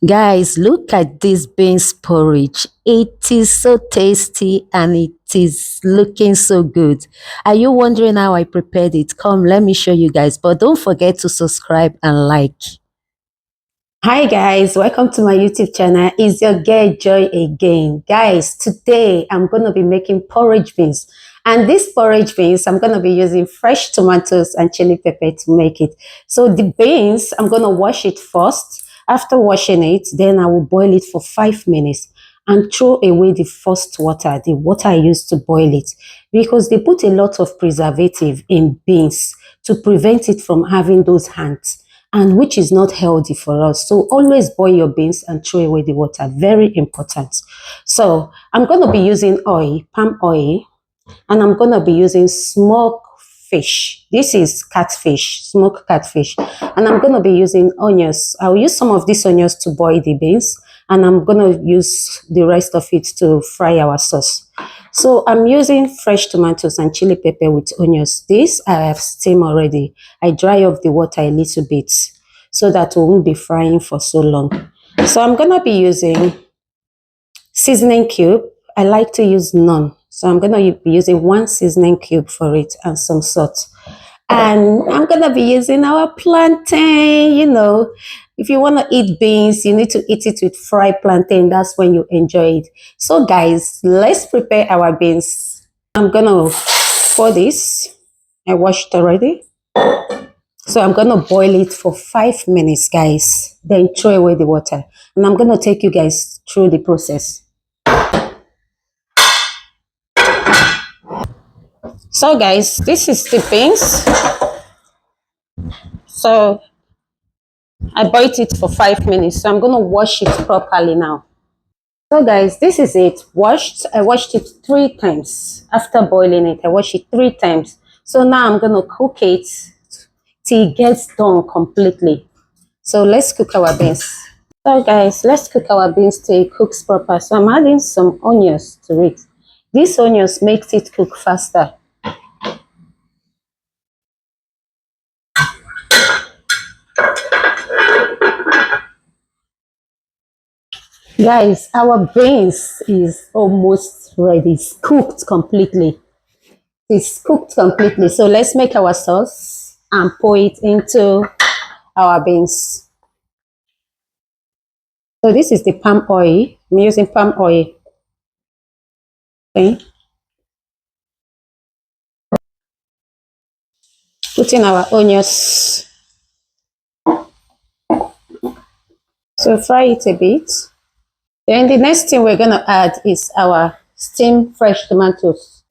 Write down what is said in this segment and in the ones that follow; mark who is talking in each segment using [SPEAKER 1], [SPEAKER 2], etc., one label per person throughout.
[SPEAKER 1] Guys, look at this beans porridge. It is so tasty and it is looking so good. Are you wondering how I prepared it? Come, let me show you guys. But don't forget to subscribe and like. Hi guys, welcome to my YouTube channel. It's your girl Joy again. Guys, today I'm going to be making porridge beans. And this porridge beans, I'm going to be using fresh tomatoes and chili pepper to make it. So the beans, I'm going to wash it first. After washing it, then I will boil it for 5 minutes and throw away the first water, the water I used to boil it, because they put a lot of preservative in beans to prevent it from having those ants, and which is not healthy for us. So always boil your beans and throw away the water. Very important. So I'm going to be using oil, palm oil, and I'm going to be using smoked fish. This is catfish, smoked catfish. And I'm going to be using onions. I'll use some of these onions to boil the beans, and I'm going to use the rest of it to fry our sauce. So I'm using fresh tomatoes and chili pepper with onions. This I have steamed already. I dry off the water a little bit so that we won't be frying for so long. So I'm going to be using seasoning cube. I like to use none. So I'm going to be using 1 seasoning cube for it and some salt. And I'm going to be using our plantain. You know, if you want to eat beans, you need to eat it with fried plantain. That's when you enjoy it. So guys, let's prepare our beans. I'm going to pour this. I washed already. So I'm going to boil it for 5 minutes, guys. Then throw away the water. And I'm going to take you guys through the process. So guys, this is the beans. So I boiled it for 5 minutes. So I'm going to wash it properly now. So guys, this is it. Washed. I washed it 3 times. After boiling it, I washed it 3 times. So now I'm going to cook it till it gets done completely. So let's cook our beans. So guys, let's cook our beans till it cooks proper. So I'm adding some onions to it. These onions makes it cook faster. Guys, our beans is almost ready. It's cooked completely. It's cooked completely. So let's make our sauce and pour it into our beans. So this is the palm oil. I'm using palm oil. Okay. Put in our onions. So fry it a bit. Then the next thing we're going to add is our steamed fresh tomatoes.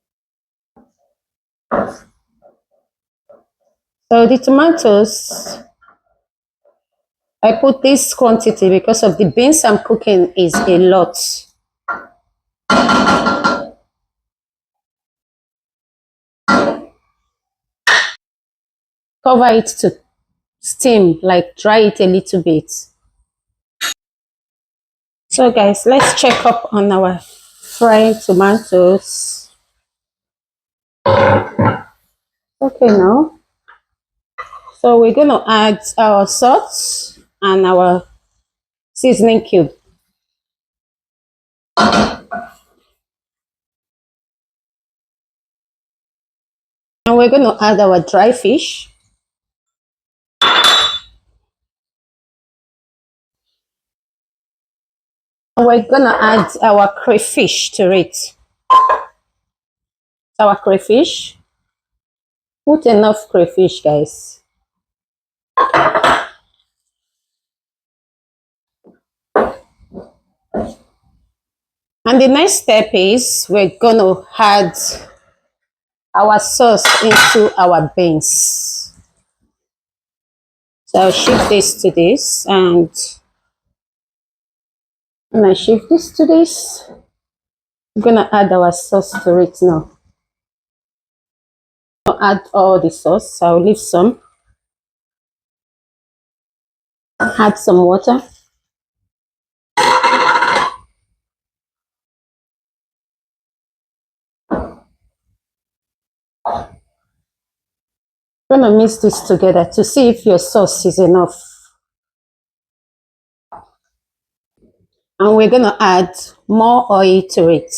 [SPEAKER 1] So the tomatoes, I put this quantity because of the beans I'm cooking is a lot. Cover it to steam, like dry it a little bit. So guys, let's check up on our fried tomatoes. Okay now. So we're going to add our salt and our seasoning cube. And we're going to add our dry fish. And we're going to add our crayfish to it. Our crayfish. Put enough crayfish, guys. And the next step is we're going to add our sauce into our beans. So I'll shift this to this, and when I shift this to this, I'm going to add our sauce to it now. I'll add all the sauce. I'll leave some. Add some water. I'm going to mix this together to see if your sauce is enough.
[SPEAKER 2] And we're going to add more oil to it.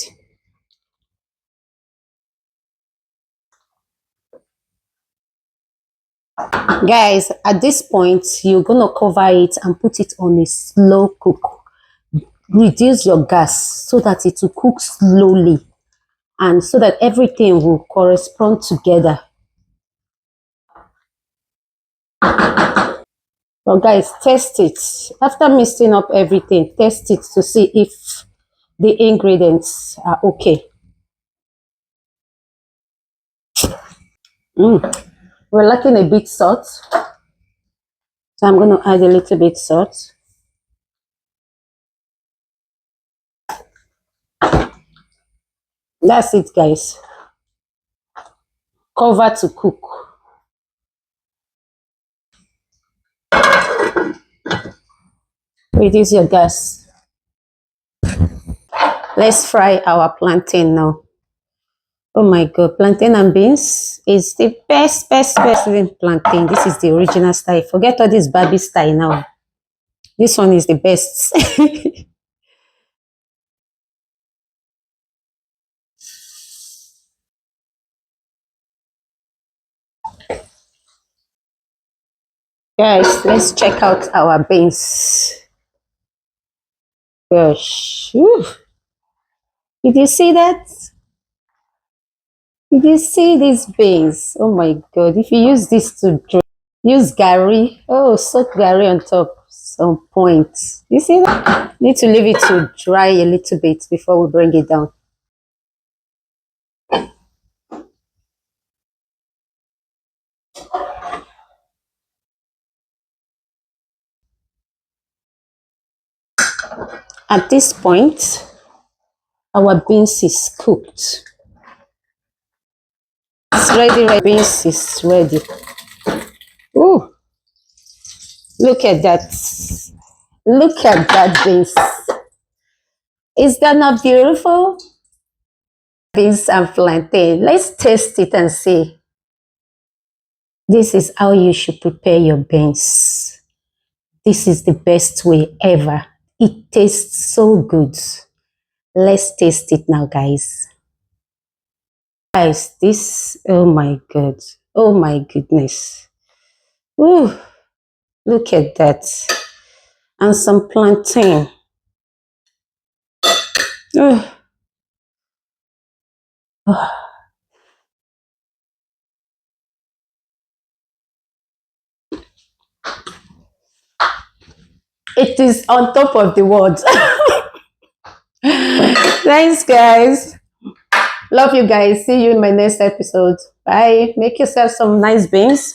[SPEAKER 2] Guys, at this point, you're going to cover it and put it on a slow cook. Reduce your gas so that it will cook slowly and so that everything will correspond together. But guys, test it. After mixing up everything, test it to see if the ingredients are okay. We're lacking a bit salt, so I'm going to add a little bit salt. That's it, guys. Cover to cook. Reduce your gas. Let's fry our plantain now. Oh my god, plantain and beans is the best even plantain. This is the original style. Forget all this Barbie style now. This one is the best. Guys, let's check out our beans. Gosh. Whew. Did you see that? Did you see these beans? Oh my god. If you use this to drink, use Gary. Oh, soak Gary on top. Some point. You see that? Need to leave it to dry a little bit before we bring it down. At this point, our beans is cooked. It's ready. Beans is ready. Ooh, look at that. Look at that beans. Is that not beautiful? Beans and plantain. Let's taste it and see. This is how you should prepare your beans. This is the best way ever. It tastes so good. Let's taste it now, guys. Guys, this, oh my god. Oh my goodness. Ooh, look at that. And some plantain. Oh. Oh. It is on top of the world. Thanks, guys. Love you guys. See you in my next episode. Bye. Make yourself some nice beans.